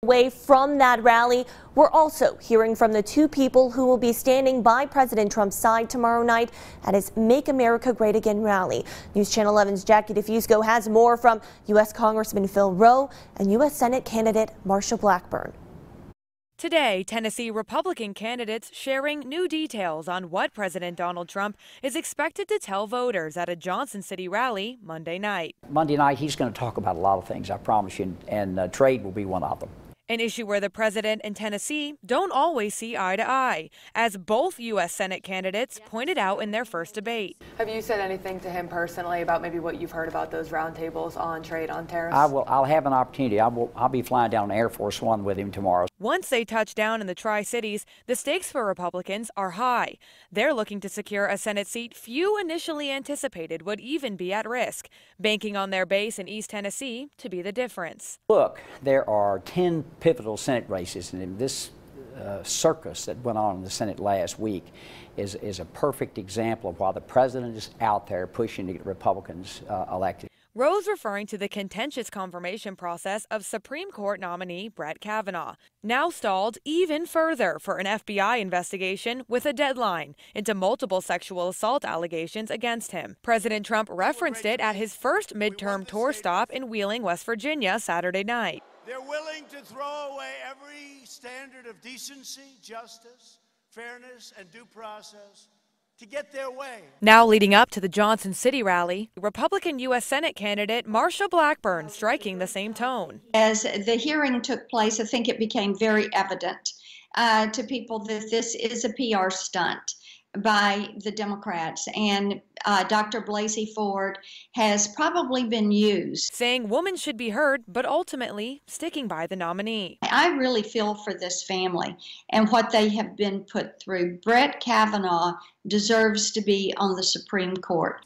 Away from that rally, we're also hearing from the two people who will be standing by President Trump's side tomorrow night at his Make America Great Again rally. News Channel 11's Jackie DeFusco has more from U.S. Congressman Phil Roe and U.S. Senate candidate Marsha Blackburn. Today, Tennessee Republican candidates sharing new details on what President Donald Trump is expected to tell voters at a Johnson City rally Monday night. Monday night, he's going to talk about a lot of things, I promise you, and trade will be one of them. An issue where the president and Tennessee don't always see eye to eye, as both U.S. Senate candidates pointed out in their first debate. Have you said anything to him personally about maybe what you've heard about those roundtables on trade, on tariffs? I'll have an opportunity. I'll be flying down Air Force One with him tomorrow. Once they touch down in the Tri-Cities, the stakes for Republicans are high. They're looking to secure a Senate seat few initially anticipated would even be at risk, banking on their base in East Tennessee to be the difference. Look, there are 10 pivotal Senate races, and this circus that went on in the Senate last week is a perfect example of why the president is out there pushing to get Republicans elected. Roe's referring to the contentious confirmation process of Supreme Court nominee Brett Kavanaugh, now stalled even further for an FBI investigation with a deadline into multiple sexual assault allegations against him. President Trump referenced it at his first midterm tour stop in Wheeling, West Virginia, Saturday night. They're willing to throw away every standard of decency, justice, fairness, and due process to get their way. Now leading up to the Johnson City rally, Republican U.S. Senate candidate Marsha Blackburn striking the same tone. As the hearing took place, I think it became very evident to people that this is a PR stunt by the Democrats, and Dr. Blasey Ford has probably been used. Saying women should be heard, but ultimately sticking by the nominee. I really feel for this family and what they have been put through. Brett Kavanaugh deserves to be on the Supreme Court.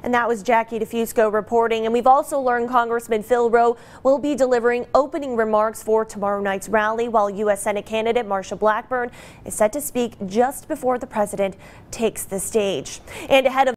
And that was Jackie DeFusco reporting. And we've also learned Congressman Phil Roe will be delivering opening remarks for tomorrow night's rally, while U.S. Senate candidate Marsha Blackburn is set to speak just before the president takes the stage. And ahead of